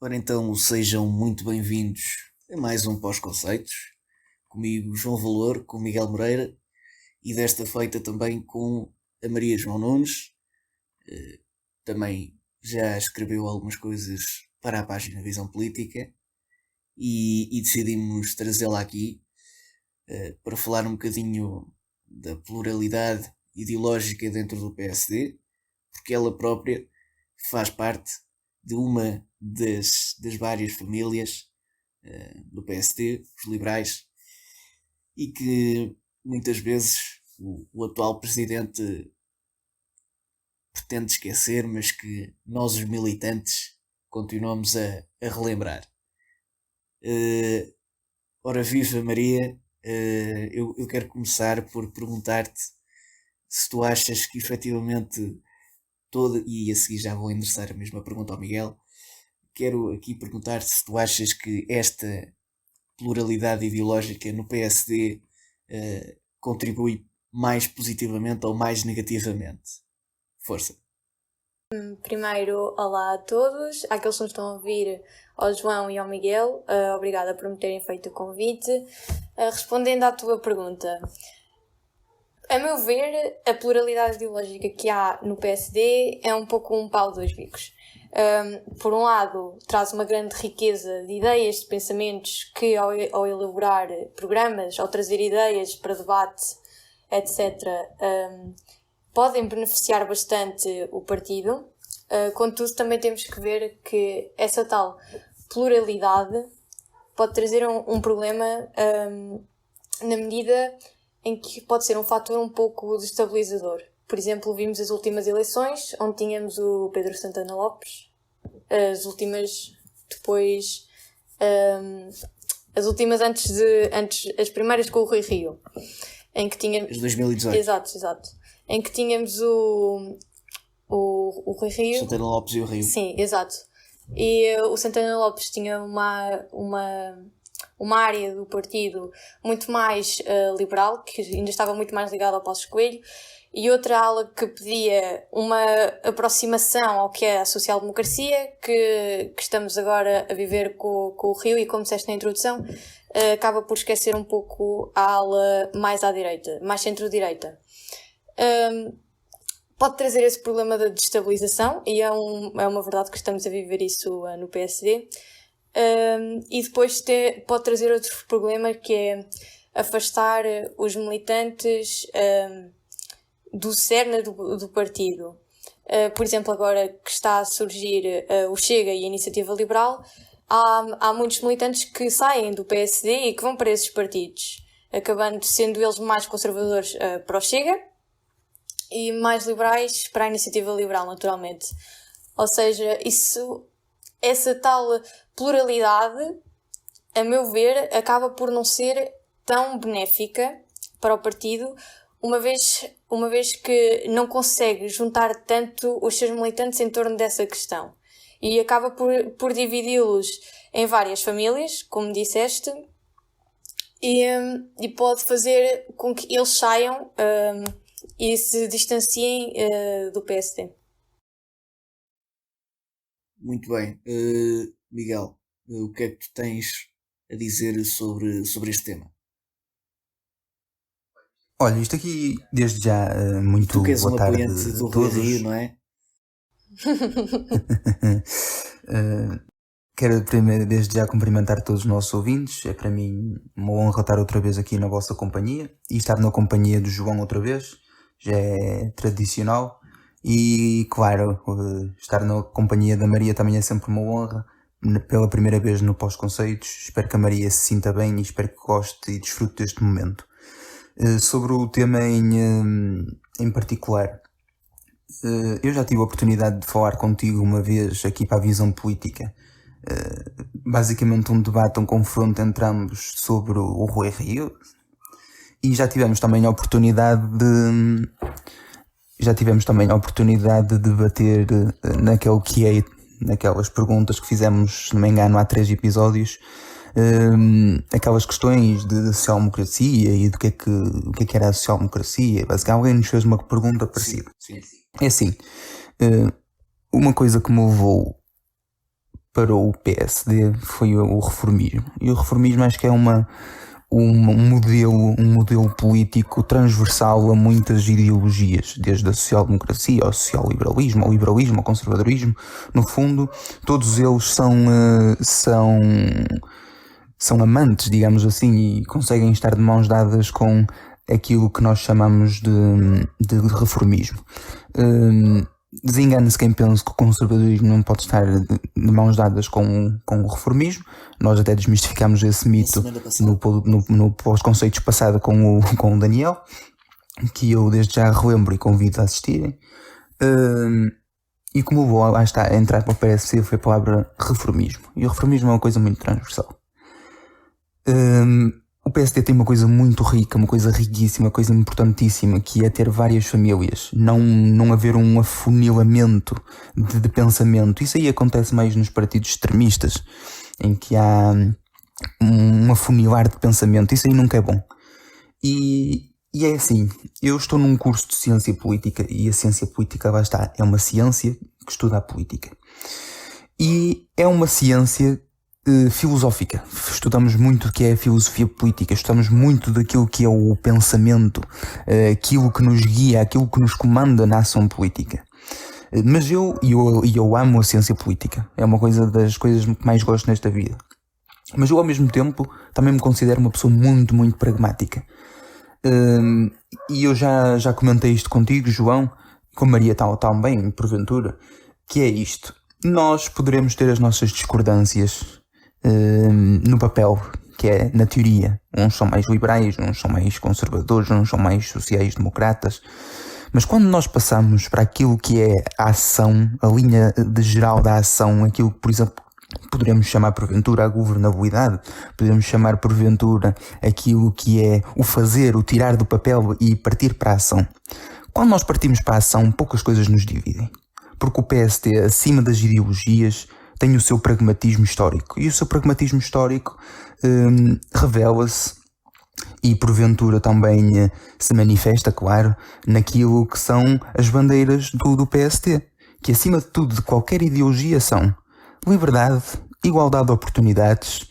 Ora então, sejam muito bem-vindos a mais um Pós-Conceitos, comigo João Valor, com Miguel Moreira e desta feita também com a Maria João Nunes. Também já escreveu algumas coisas para a página Visão Política e decidimos trazê-la aqui para falar um bocadinho da pluralidade ideológica dentro do PSD, porque ela própria faz parte de uma das várias famílias do PSD, os liberais, e que muitas vezes o atual presidente pretende esquecer, mas que nós os militantes continuamos a relembrar. Ora viva Maria, eu quero começar por perguntar-te se tu achas que efetivamente e a seguir já vou endereçar a mesma pergunta ao Miguel. Quero aqui perguntar se tu achas que esta pluralidade ideológica no PSD contribui mais positivamente ou mais negativamente. Força. Primeiro, olá a todos, àqueles que nos estão a ouvir, ao João e ao Miguel, obrigada por me terem feito o convite. Respondendo à tua pergunta, a meu ver, a pluralidade ideológica que há no PSD é um pouco um pau de dois bicos. Por um lado, traz uma grande riqueza de ideias, de pensamentos que, ao elaborar programas, ao trazer ideias para debate, etc., podem beneficiar bastante o partido. Contudo, também temos que ver que essa tal pluralidade pode trazer um problema na medida em que pode ser um fator um pouco destabilizador. Por exemplo, vimos as últimas eleições, onde tínhamos o Pedro Santana Lopes, as últimas depois, as últimas antes as primeiras com o Rui Rio, em que tínhamos... As 2018. Exato. Em que tínhamos o Rui Rio... Santana Lopes e o Rio. Sim, exato. E o Santana Lopes tinha uma área do partido muito mais liberal, que ainda estava muito mais ligada ao Passos Coelho, e outra ala que pedia uma aproximação ao que é a social-democracia, que estamos agora a viver com o Rio, e como disseste na introdução, acaba por esquecer um pouco a ala mais à direita, mais centro-direita. Pode trazer esse problema da destabilização, e é uma verdade que estamos a viver isso no PSD. E depois pode trazer outro problema, que é afastar os militantes do cerne do partido. Por exemplo, agora que está a surgir o Chega e a Iniciativa Liberal, há muitos militantes que saem do PSD e que vão para esses partidos, acabando sendo eles mais conservadores para o Chega e mais liberais para a Iniciativa Liberal, naturalmente. Ou seja, essa tal pluralidade, a meu ver, acaba por não ser tão benéfica para o partido, uma vez que não consegue juntar tanto os seus militantes em torno dessa questão. E acaba por dividi-los em várias famílias, como disseste, e pode fazer com que eles saiam e se distanciem do PSD. Muito bem. Miguel, o que é que tu tens a dizer sobre este tema? Olha, isto aqui desde já muito Tu que és um boa tarde apoiante do a Rui todos. Rio, não é? Quero primeiro desde já cumprimentar todos os nossos ouvintes. É para mim uma honra estar outra vez aqui na vossa companhia e estar na companhia do João outra vez, já é tradicional. E claro, estar na companhia da Maria também é sempre uma honra, pela primeira vez no Pós-Conceitos. Espero que a Maria se sinta bem e espero que goste e desfrute deste momento. Sobre o tema em particular, eu já tive a oportunidade de falar contigo uma vez aqui para a Visão Política, basicamente um debate, um confronto entre ambos sobre o Rui Rio, e já tivemos também a oportunidade de debater naquelas perguntas que fizemos, se não me engano, há 3 episódios, aquelas questões de social-democracia e do que é que era a social-democracia. Basicamente alguém nos fez uma pergunta parecida. Sim. É assim, uma coisa que me levou para o PSD foi o reformismo. E o reformismo acho que é um modelo político transversal a muitas ideologias, desde a social-democracia ao social-liberalismo, ao liberalismo, ao conservadorismo. No fundo, todos eles são amantes, digamos assim, e conseguem estar de mãos dadas com aquilo que nós chamamos de reformismo. Desengane-se quem pensa que o conservadorismo não pode estar de mãos dadas com o reformismo. Nós até desmistificámos esse mito no pós-conceitos passado com o Daniel, que eu desde já relembro e convido a assistirem. E como vou lá está a entrar para o PSD foi a palavra reformismo. E o reformismo é uma coisa muito transversal. O PSD tem uma coisa muito rica, uma coisa riquíssima, uma coisa importantíssima, que é ter várias famílias, não haver um afunilamento de pensamento. Isso aí acontece mais nos partidos extremistas, em que há um afunilar de pensamento. Isso aí nunca é bom. E é assim, eu estou num curso de ciência política, e a ciência política, lá está, é uma ciência que estuda a política. E é uma ciência filosófica. Estudamos muito o que é a filosofia política, estudamos muito daquilo que é o pensamento, aquilo que nos guia, aquilo que nos comanda na ação política. Mas eu amo a ciência política, é uma das coisas que mais gosto nesta vida. Mas eu ao mesmo tempo também me considero uma pessoa muito, muito pragmática. E eu já comentei isto contigo, João, com Maria também, porventura, que é isto. Nós poderemos ter as nossas discordâncias no papel, que é na teoria. Uns são mais liberais, uns são mais conservadores, uns são mais sociais-democratas. Mas quando nós passamos para aquilo que é a ação, a linha de geral da ação, aquilo que, por exemplo, poderemos chamar porventura a governabilidade, podemos chamar porventura aquilo que é o fazer, o tirar do papel e partir para a ação. Quando nós partimos para a ação, poucas coisas nos dividem. Porque o PSD, acima das ideologias, tem o seu pragmatismo histórico. E o seu pragmatismo histórico revela-se e porventura também se manifesta, claro, naquilo que são as bandeiras do PSD, que acima de tudo, de qualquer ideologia, são liberdade, igualdade de oportunidades,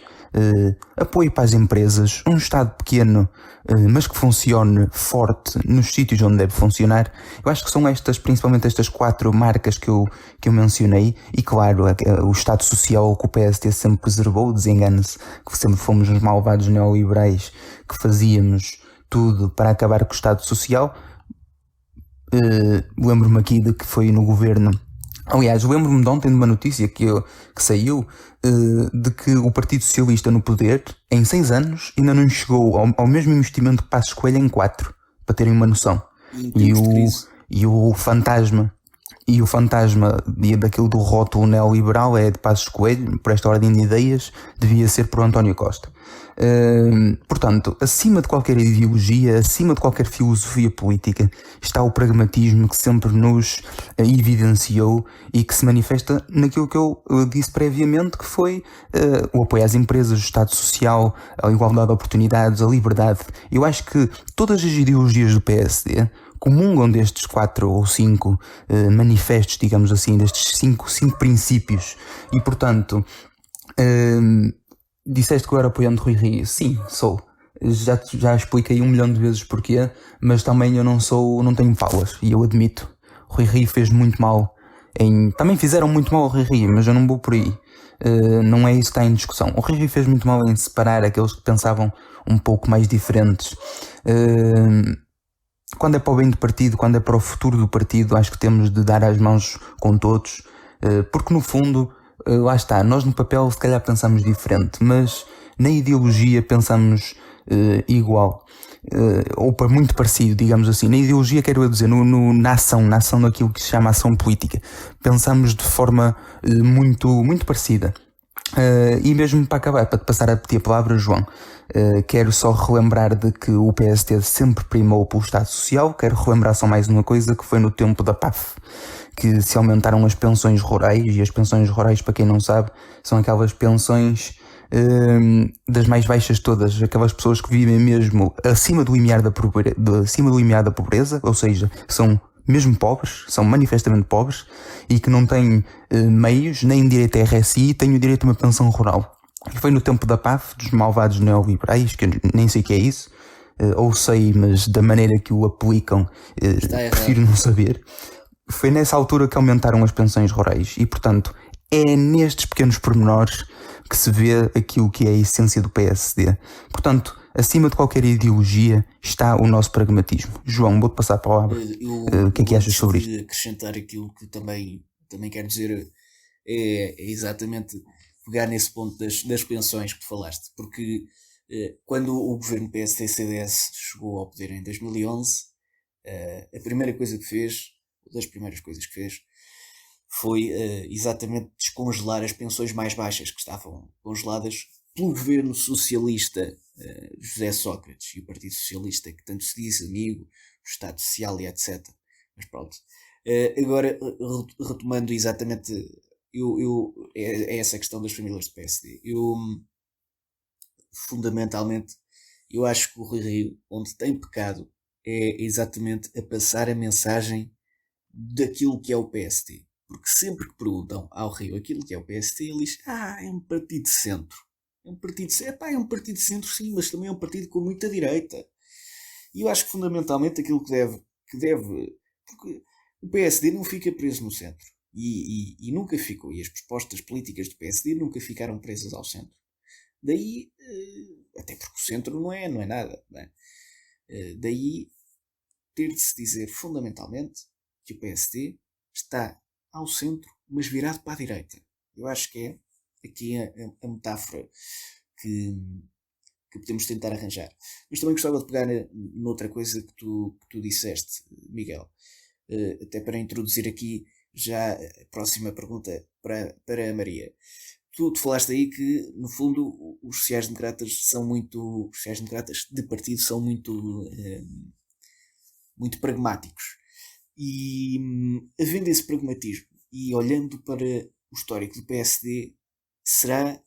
apoio para as empresas, um Estado pequeno, mas que funcione forte nos sítios onde deve funcionar. Eu acho que são principalmente estas 4 marcas que eu mencionei, e claro, o Estado Social que o PSD sempre preservou. Desengane-se que sempre fomos os malvados neoliberais que fazíamos tudo para acabar com o Estado Social. Lembro-me aqui de que foi no governo. Aliás, lembro-me de ontem de uma notícia que saiu de que o Partido Socialista no poder, em 6 anos, ainda não chegou ao mesmo investimento que Passos Coelho em 4, para terem uma noção. E o fantasma daquilo do rótulo neoliberal é de Passos Coelho, por esta ordem de ideias, devia ser por António Costa. Portanto, acima de qualquer ideologia, acima de qualquer filosofia política, está o pragmatismo que sempre nos evidenciou e que se manifesta naquilo que eu disse previamente, que foi o apoio às empresas, o Estado Social, a igualdade de oportunidades, a liberdade. Eu acho que todas as ideologias do PSD comungam destes 4 ou 5 manifestos, digamos assim, destes 5 princípios. E, portanto, disseste que eu era apoiante de Rui Rio. Sim, sou. Já expliquei 1 milhão de vezes porquê, mas também eu não tenho falas, e eu admito. Rui Rio fez muito mal. Também fizeram muito mal ao Rui Rio, mas eu não vou por aí. Não é isso que está em discussão. O Rui Rio fez muito mal em separar aqueles que pensavam um pouco mais diferentes. Quando é para o bem do partido, quando é para o futuro do partido, acho que temos de dar as mãos com todos, porque no fundo, lá está, nós no papel se calhar pensamos diferente, mas na ideologia pensamos igual, ou muito parecido, digamos assim. Na ideologia, quero dizer, na ação daquilo que se chama ação política, pensamos de forma muito, muito parecida. E mesmo para acabar, para te passar a pedir a palavra, João, quero só relembrar de que o PSD sempre primou pelo Estado Social. Quero relembrar só mais uma coisa, que foi no tempo da PAF, que se aumentaram as pensões rurais, e as pensões rurais, para quem não sabe, são aquelas pensões das mais baixas de todas, aquelas pessoas que vivem mesmo acima do limiar da pobreza, ou seja, são mesmo pobres, são manifestamente pobres e que não têm meios, nem direito a RSI, têm o direito a uma pensão rural. E foi no tempo da PAF, dos malvados neoliberais, que eu nem sei o que é isso, ou sei, mas da maneira que o aplicam, prefiro não saber. Foi nessa altura que aumentaram as pensões rurais e, portanto, é nestes pequenos pormenores que se vê aquilo que é a essência do PSD. Portanto, acima de qualquer ideologia está o nosso pragmatismo. João, vou-te passar a palavra. O que é que achas sobre isto? Acrescentar aquilo que também quero dizer é exatamente pegar nesse ponto das pensões que tu falaste, porque quando o governo PSD-CDS chegou ao poder em 2011, a primeira coisa que fez, das primeiras coisas que fez, foi exatamente descongelar as pensões mais baixas que estavam congeladas pelo governo socialista José Sócrates e o Partido Socialista, que tanto se diz amigo do Estado Social e etc. Mas pronto. Agora, retomando exatamente é essa questão das famílias do PSD. Fundamentalmente, eu acho que o Rui Rio, onde tem pecado, é exatamente a passar a mensagem daquilo que é o PSD. Porque sempre que perguntam ao Rio aquilo que é o PSD, ele diz: é um partido de centro. É um partido de centro, sim, mas também é um partido com muita direita. E eu acho que fundamentalmente aquilo que deve porque o PSD não fica preso no centro. E nunca ficou. E as propostas políticas do PSD nunca ficaram presas ao centro. Daí, até porque o centro não é nada. Não é? Daí ter de se dizer fundamentalmente que o PSD está ao centro, mas virado para a direita. Eu acho que é aqui a metáfora que podemos tentar arranjar. Mas também gostava de pegar noutra coisa que tu disseste, Miguel, até para introduzir aqui já a próxima pergunta para a Maria. Tu falaste aí que, no fundo, os sociais-democratas de partido são muito pragmáticos. E havendo esse pragmatismo e olhando para o histórico do PSD, será,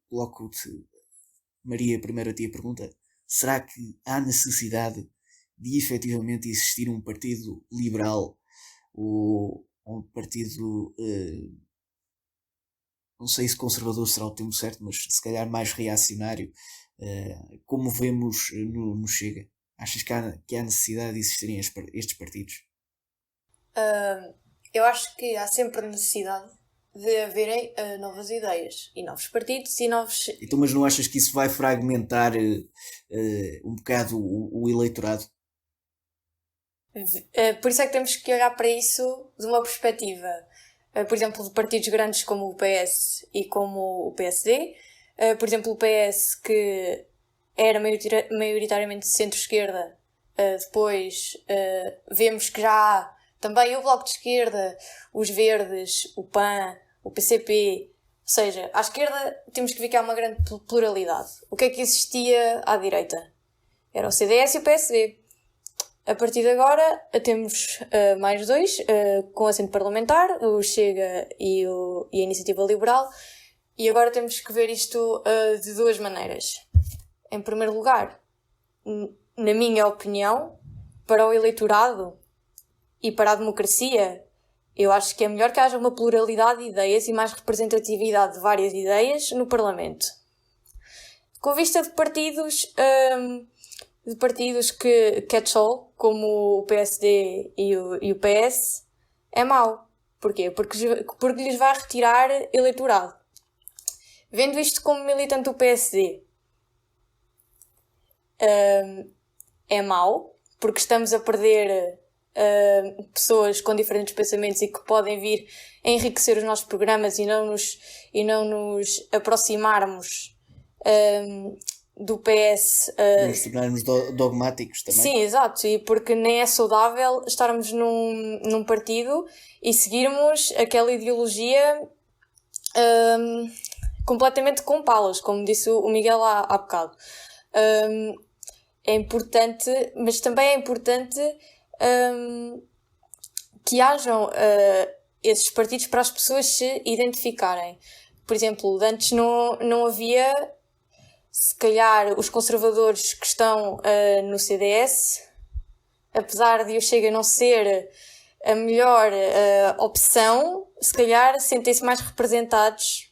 coloco-te, Maria, primeiro a ti a pergunta, será que há necessidade de efetivamente existir um partido liberal ou um partido, não sei se conservador será o termo certo, mas se calhar mais reacionário, como vemos no Chega? Achas que há necessidade de existirem estes partidos? Eu acho que há sempre necessidade de haverem novas ideias e novos partidos e novos... Então, mas não achas que isso vai fragmentar um bocado o eleitorado? Por isso é que temos que olhar para isso de uma perspectiva, por exemplo, de partidos grandes como o PS e como o PSD. Por exemplo, o PS, que era maioritariamente de centro-esquerda, depois vemos que já há também o Bloco de Esquerda, os Verdes, o PAN, o PCP. Ou seja, à esquerda temos que ver que há uma grande pluralidade. O que é que existia à direita? Era o CDS e o PSD. A partir de agora temos mais dois, com assento parlamentar, o Chega e a Iniciativa Liberal. E agora temos que ver isto de duas maneiras. Em primeiro lugar, na minha opinião, para o eleitorado e para a democracia, eu acho que é melhor que haja uma pluralidade de ideias e mais representatividade de várias ideias no Parlamento. Com vista de partidos que catch-all, como o PSD e o PS, é mau. Porquê? Porque lhes vai retirar eleitorado. Vendo isto como militante do PSD, é mau, porque estamos a perder pessoas com diferentes pensamentos e que podem vir a enriquecer os nossos programas e não nos aproximarmos do PS. Nos tornarmos dogmáticos também. Sim, exato, e porque nem é saudável estarmos num partido e seguirmos aquela ideologia completamente com palas, como disse o Miguel há bocado. É importante, mas também é importante que hajam esses partidos para as pessoas se identificarem. Por exemplo, antes não havia, se calhar, os conservadores que estão no CDS, apesar de o Chega não ser a melhor opção, se calhar sentem-se mais representados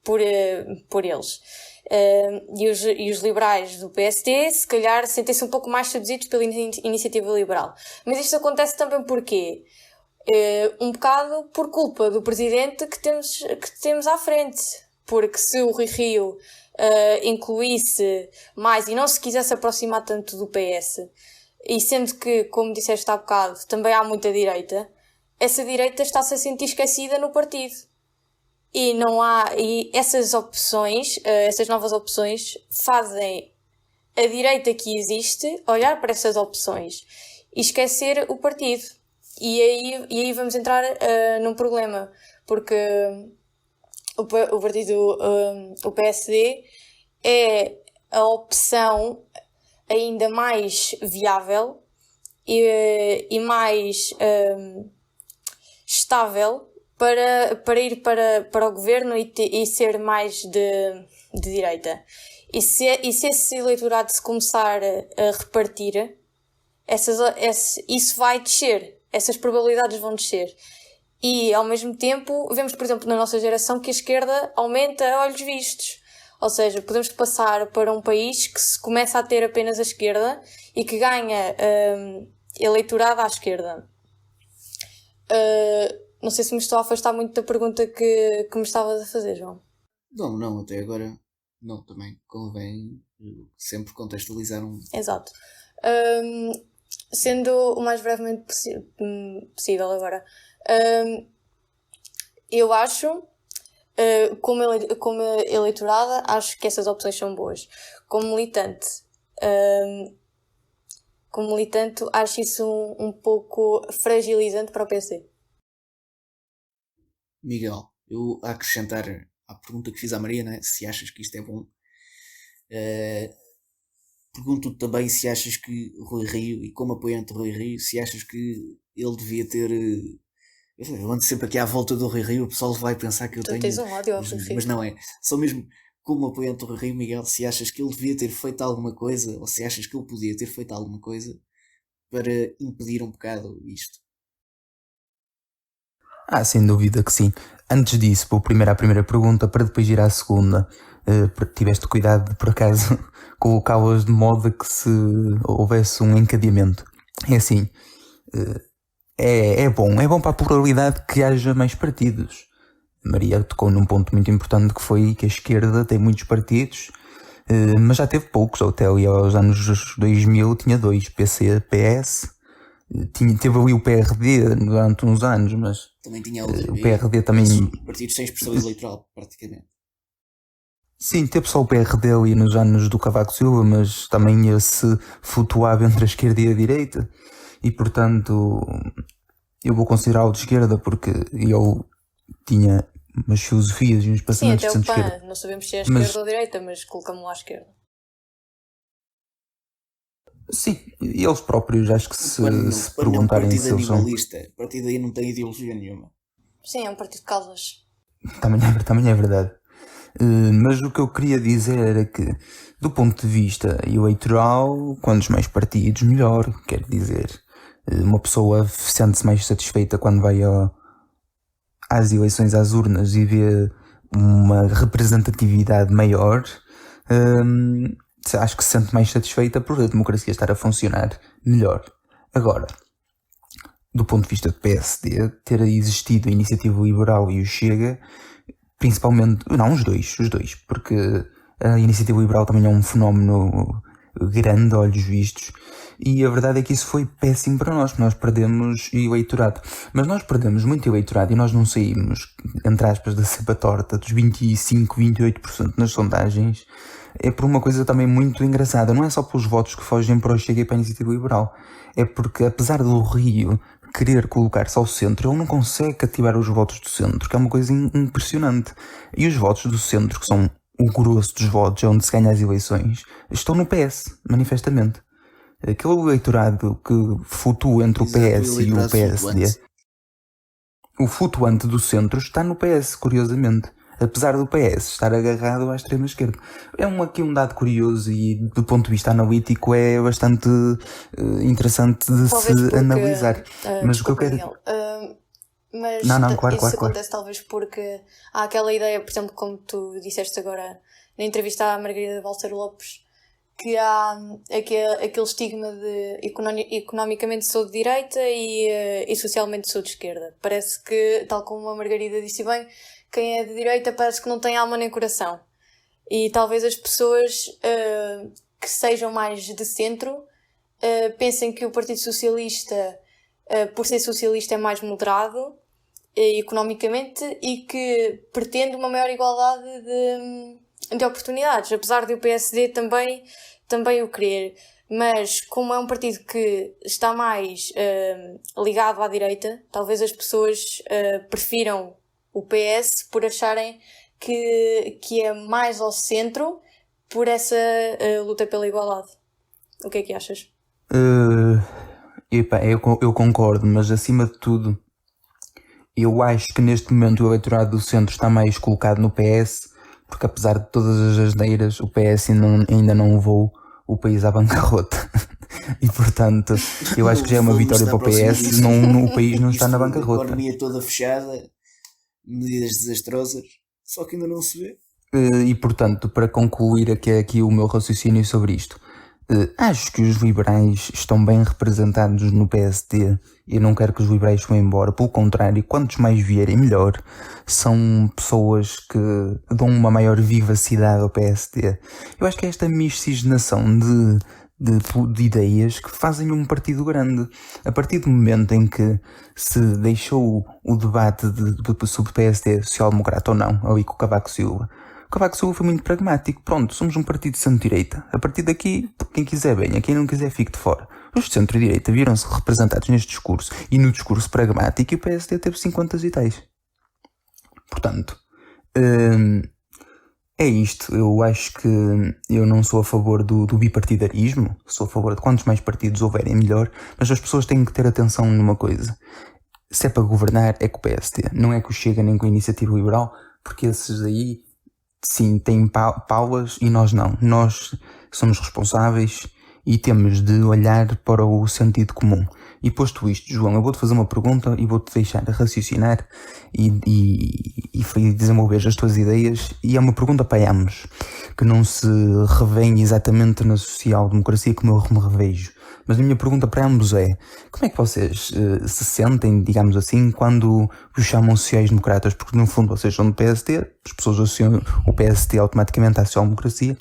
por eles. E os liberais do PSD, se calhar, sentem-se um pouco mais seduzidos pela iniciativa liberal. Mas isto acontece também porquê? Um bocado por culpa do presidente que temos à frente. Porque se o Rui Rio incluísse mais e não se quisesse aproximar tanto do PS, e sendo que, como disseste há bocado, também há muita direita, essa direita está-se a sentir esquecida no partido. E essas opções, essas novas opções, fazem a direita que existe olhar para essas opções e esquecer o partido. E aí vamos entrar num problema, porque o partido, o PSD, é a opção ainda mais viável e mais estável para ir para o governo e ser mais de direita. E se esse eleitorado se começar a repartir, isso vai descer, essas probabilidades vão descer. E, ao mesmo tempo, vemos, por exemplo, na nossa geração que a esquerda aumenta a olhos vistos. Ou seja, podemos passar para um país que se começa a ter apenas a esquerda e que ganha eleitorado à esquerda. Não sei se me estou a afastar muito da pergunta que me estavas a fazer, João. Não, até agora não, também convém sempre contextualizar Exato. Sendo o mais brevemente possível agora. Eu acho, como eleitorada, acho que essas opções são boas. Como militante, acho isso um pouco fragilizante para o PC. Miguel, eu a acrescentar à pergunta que fiz à Maria, né, se achas que isto é bom, pergunto-te também se achas que Rui Rio, e como apoiante de Rui Rio, se achas que ele devia ter... Eu ando sempre aqui à volta do Rui Rio, o pessoal vai pensar que eu tenho... Tu tens um ódio ao Rui Rio. Mas não é. Só mesmo como apoiante do Rui Rio, Miguel, se achas que ele devia ter feito alguma coisa, ou se achas que ele podia ter feito alguma coisa para impedir um bocado isto. Sem dúvida que sim. Antes disso, vou primeiro à primeira pergunta para depois ir à segunda. Tiveste cuidado de, por acaso, colocá-las de modo a que se houvesse um encadeamento. É assim, é bom para a pluralidade que haja mais partidos. Maria tocou num ponto muito importante que foi que a esquerda tem muitos partidos, mas já teve poucos. Até ali aos anos 2000 tinha 2, PC, PS. Teve ali o PRD durante uns anos, mas também tinha o PRD também... Partidos sem expressão eleitoral, praticamente. Sim, teve só o PRD ali nos anos do Cavaco Silva, mas também esse flutuava entre a esquerda e a direita. E, portanto, eu vou considerá-lo de esquerda porque ele tinha umas filosofias e uns pensamentos de centro-esquerda. centro-esquerda. Não sabemos se é a esquerda ou a direita, mas colocamos lá à esquerda. Sim, eles próprios acho que se perguntarem se eles são... A partir daí não tem ideologia nenhuma. Sim, é um partido de causas. Também é verdade. Mas o que eu queria dizer era que, do ponto de vista eleitoral, quantos mais partidos, melhor. Quer dizer, uma pessoa sente-se mais satisfeita quando vai às eleições, às urnas, e vê uma representatividade maior. Acho que se sente mais satisfeita por a democracia estar a funcionar melhor. Agora, do ponto de vista do PSD, ter existido a Iniciativa Liberal e o Chega, principalmente, não, os dois, porque a Iniciativa Liberal também é um fenómeno grande, a olhos vistos, e a verdade é que isso foi péssimo para nós, porque nós perdemos eleitorado. Mas nós perdemos muito eleitorado e nós não saímos, entre aspas, da cepa torta dos 25, 28% nas sondagens. É por uma coisa também muito engraçada, não é só pelos votos que fogem para o Chega e para a Iniciativa Liberal, é porque apesar do Rio querer colocar-se ao centro, ele não consegue cativar os votos do centro, que é uma coisa impressionante. E os votos do centro, que são o grosso dos votos, é onde se ganha as eleições, estão no PS, manifestamente. Aquele eleitorado que flutua entre o PS e o PSD, o flutuante do centro está no PS, curiosamente. apesar do PS estar agarrado à extrema-esquerda. É aqui um dado curioso e, do ponto de vista analítico, é bastante interessante de Talvez se porque. analisar. Mas o que eu Desculpa, quero... Miguel. Mas Não, claro, isso claro. acontece talvez porque há aquela ideia, por exemplo, como tu disseste agora na entrevista à Margarida Balseiro Lopes, que há aquele estigma de economicamente sou de direita e socialmente sou de esquerda. Parece que, tal como a Margarida disse bem, quem é de direita parece que não tem alma nem coração. E talvez as pessoas que sejam mais de centro pensem que o Partido Socialista, por ser socialista, é mais moderado economicamente e que pretende uma maior igualdade de oportunidades, apesar de o PSD também o querer. Mas como é um partido que está mais ligado à direita, talvez as pessoas prefiram o PS por acharem que é mais ao centro por essa luta pela igualdade. O que é que achas? Eu concordo, mas acima de tudo, eu acho que neste momento o eleitorado do centro está mais colocado no PS, porque apesar de todas as asneiras, o PS ainda não levou o país à bancarrota. E portanto, eu acho que já é uma vitória para o PS, o país não está na bancarrota. A economia toda fechada, medidas desastrosas, só que ainda não se vê. E portanto, para concluir aqui o meu raciocínio sobre isto, acho que os liberais estão bem representados no PSD. Eu não quero que os liberais vão embora, pelo contrário, quantos mais vierem melhor. São pessoas que dão uma maior vivacidade ao PSD. Eu acho que é esta miscigenação de ideias que fazem um partido grande. A partir do momento em que se deixou o debate sobre PSD social-democrata ou não, ali com o Cavaco Silva, o Cavaco Silva foi muito pragmático. Pronto, somos um partido de centro-direita. A partir daqui, quem quiser venha, quem não quiser fique de fora. Os de centro-direita viram-se representados neste discurso e no discurso pragmático, e o PSD teve 50 e tais. Portanto, é isto. Eu acho que eu não sou a favor do bipartidarismo, sou a favor de quantos mais partidos houverem melhor, mas as pessoas têm que ter atenção numa coisa. Se é para governar, é com o PSD. Não é com o Chega nem com a Iniciativa Liberal, porque esses aí, sim, têm paulas e nós não. Nós somos responsáveis e temos de olhar para o sentido comum. E posto isto, João, eu vou-te fazer uma pergunta e vou-te deixar raciocinar e desenvolver as tuas ideias. E é uma pergunta para ambos, que não se revém exatamente na social-democracia como eu me revejo. Mas a minha pergunta para ambos é: como é que vocês se sentem, digamos assim, quando os chamam sociais-democratas? Porque no fundo vocês são do PSD, as pessoas associam o PSD automaticamente à social-democracia.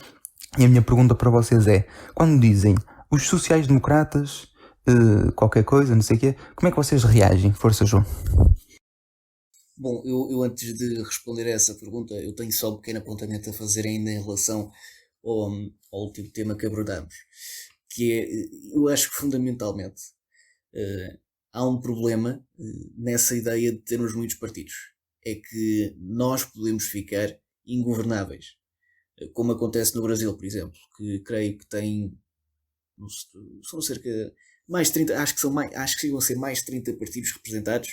E a minha pergunta para vocês é: quando dizem os sociais-democratas, qualquer coisa, não sei o quê, como é que vocês reagem? Força, João. Bom, eu antes de responder a essa pergunta, eu tenho só um pequeno apontamento a fazer ainda em relação ao último tema que abordamos, que é, eu acho que fundamentalmente há um problema nessa ideia de termos muitos partidos. É que nós podemos ficar ingovernáveis, como acontece no Brasil, por exemplo, que creio que tem, são cerca mais 30, acho que chegam a ser mais 30 partidos representados,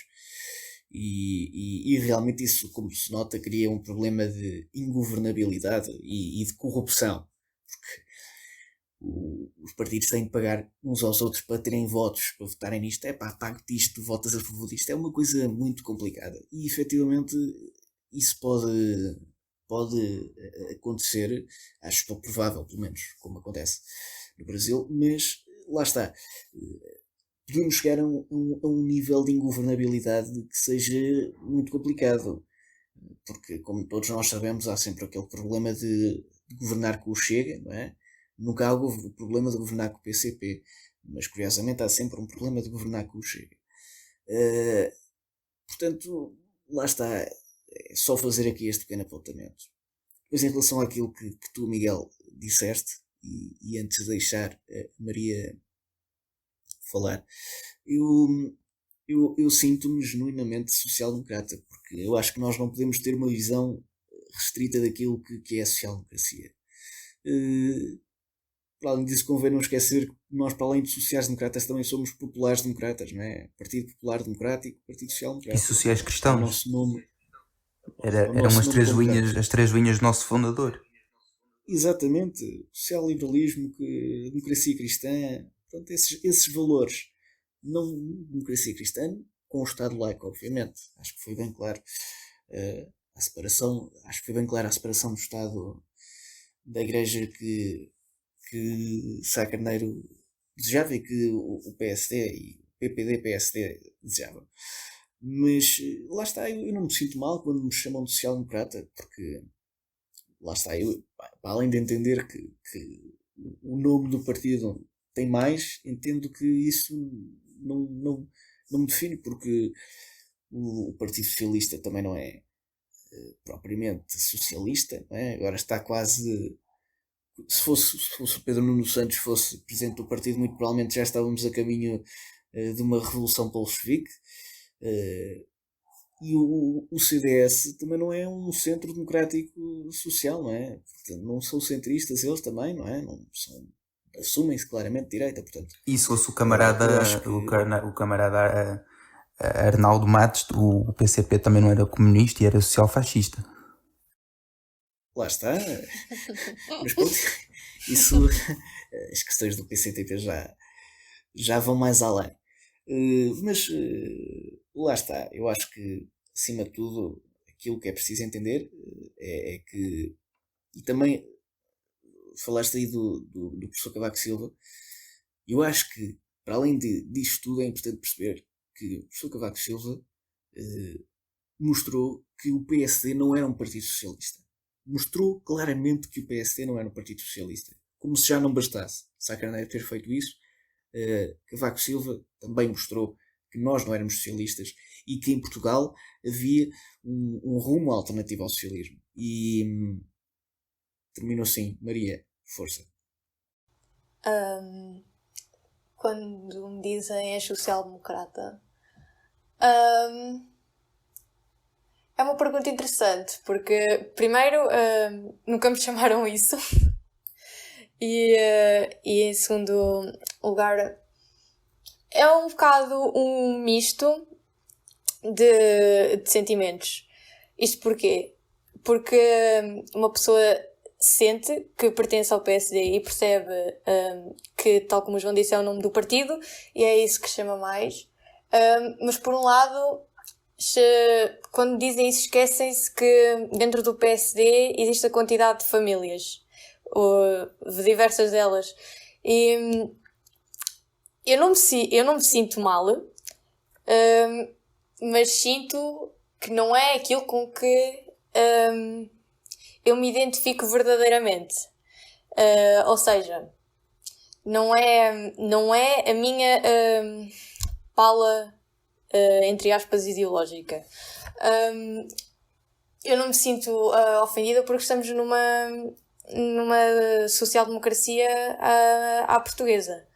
e realmente isso, como se nota, cria um problema de ingovernabilidade e de corrupção, porque os partidos têm de pagar uns aos outros para terem votos, para votarem nisto. Pago-te isto, votas a favor disto. É uma coisa muito complicada e efetivamente isso pode acontecer, acho pouco provável, pelo menos, como acontece no Brasil, mas lá está. Podemos chegar a um nível de ingovernabilidade que seja muito complicado, porque, como todos nós sabemos, há sempre aquele problema de governar com o Chega, não é? Nunca houve o problema de governar com o PCP, mas curiosamente há sempre um problema de governar com o Chega. Portanto, lá está, é só fazer aqui este pequeno apontamento. Depois, em relação àquilo que tu, Miguel, disseste, e antes de deixar a Maria falar, eu sinto-me genuinamente social-democrata, porque eu acho que nós não podemos ter uma visão restrita daquilo que é a social-democracia. Para além disso, convém não esquecer que nós, para além de sociais-democratas, também somos populares-democratas, não é? Partido Popular Democrático, Partido Social Democrático. E sociais-cristãos. O nosso nome. ao Eram nosso nome completo. as três linhas do nosso fundador. Exatamente, social-liberalismo, democracia cristã, portanto, esses valores. Não democracia cristã, com o Estado laico, obviamente. Acho que foi bem claro a separação, acho que foi bem clara a separação do Estado da Igreja que Sá Carneiro desejava e que o PSD e o PPD-PSD desejavam. Mas lá está, eu não me sinto mal quando me chamam de social-democrata, porque lá está, eu, para além de entender que o nome do partido tem mais, entendo que isso não me define, porque o Partido Socialista também não é propriamente socialista, não é? Agora está quase. Se fosse o Pedro Nuno Santos fosse presidente do partido, muito provavelmente já estávamos a caminho de uma revolução bolchevique. E o CDS também não é um centro democrático social, não é? Portanto, não são centristas eles também, não é? Não são, assumem-se claramente de direita, portanto. E se fosse eu acho que o camarada Arnaldo Matos, o PCP também não era comunista e era social-fascista. lá está. Mas pronto, isso, as questões do PCTP já vão mais além. Mas lá está, eu acho que acima de tudo aquilo que é preciso entender é que, e também falaste aí do professor Cavaco Silva, eu acho que para além disto tudo é importante perceber que o professor Cavaco Silva mostrou que o PSD não era um partido socialista. Mostrou claramente que o PSD não era um partido socialista. Como se já não bastasse Sá Carneiro ter feito isso, Cavaco Silva também mostrou que nós não éramos socialistas e que em Portugal havia um rumo alternativo ao socialismo. E termino assim. Maria, força. Quando me dizem és social-democrata, é uma pergunta interessante, porque primeiro nunca me chamaram isso e em segundo lugar é um bocado um misto de sentimentos. Isto porquê? Porque uma pessoa sente que pertence ao PSD e percebe que, tal como o João disse, é o nome do partido e é isso que chama mais. Mas por um lado, quando dizem isso, esquecem-se que dentro do PSD existe a quantidade de famílias, diversas delas. E eu não me sinto mal, mas sinto que não é aquilo com que eu me identifico verdadeiramente. Ou seja, não é a minha pala, entre aspas, ideológica. Eu não me sinto ofendida porque estamos numa social-democracia à portuguesa.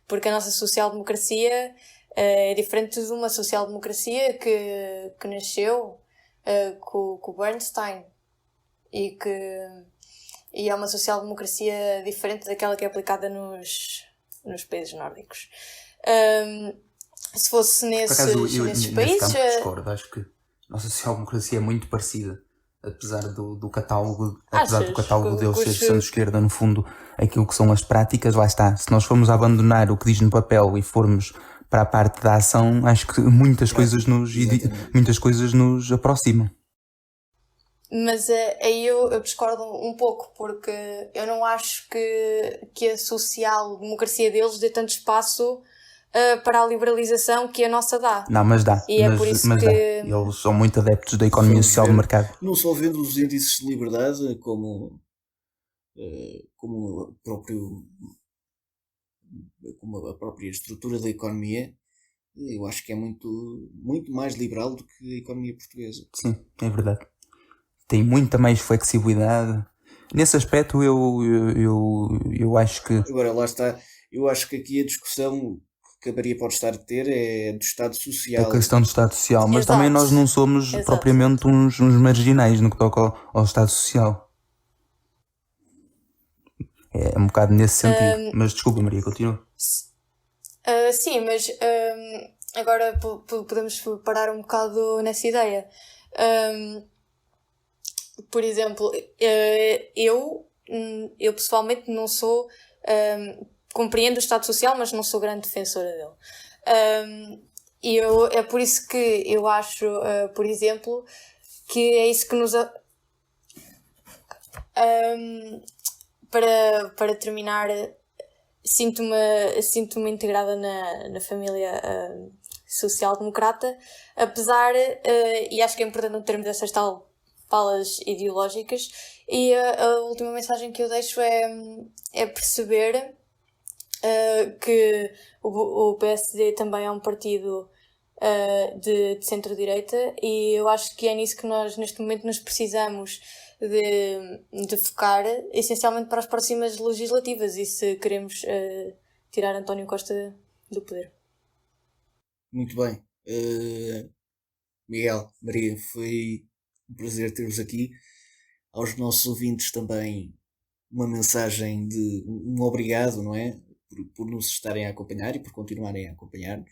Porque a nossa social-democracia é diferente de uma social-democracia que nasceu com o Bernstein e é uma social-democracia diferente daquela que é aplicada nos países nórdicos. Se fosse nesses países... discordo, acho que a nossa social-democracia é muito parecida. Apesar do catálogo deles ser centro-esquerda, no fundo, aquilo que são as práticas, lá está. Se nós formos abandonar o que diz no papel e formos para a parte da ação, acho que muitas coisas nos aproximam. Mas aí eu discordo um pouco, porque eu não acho que a social-democracia deles dê tanto espaço para a liberalização que a nossa dá. Não, mas dá. E é por isso que... dá. Eles são muito adeptos da economia social de mercado. Não só vendo os índices de liberdade, como a própria estrutura da economia, eu acho que é muito, muito mais liberal do que a economia portuguesa. Sim, é verdade. Tem muita mais flexibilidade. Nesse aspecto eu acho que... Agora, lá está. Eu acho que aqui a discussão que a Maria pode estar a ter é do Estado Social. A questão do Estado Social, mas Exato. também nós não somos propriamente uns marginais no que toca ao Estado Social. É um bocado nesse sentido. Mas desculpa, Maria, continua. Sim, mas agora podemos parar um bocado nessa ideia. por exemplo, eu pessoalmente não sou, compreendo o Estado Social, mas não sou grande defensora dele. É por isso que eu acho, por exemplo, que é isso que nos... para terminar, sinto-me integrada na família social-democrata, apesar, e acho que é importante não termos essas tal falas ideológicas, e a última mensagem que eu deixo é perceber que o PSD também é um partido de centro-direita, e eu acho que é nisso que nós neste momento nos precisamos de focar, essencialmente para as próximas legislativas, e se queremos tirar António Costa do poder. Muito bem. Miguel, Maria, foi um prazer ter-vos aqui. Aos nossos ouvintes também uma mensagem de um obrigado, não é? Por nos estarem a acompanhar e por continuarem a acompanhar-nos.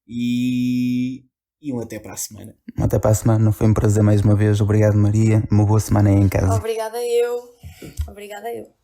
E um até para a semana. Até para a semana, foi um prazer mais uma vez. Obrigado, Maria. Uma boa semana aí em casa. Obrigada eu.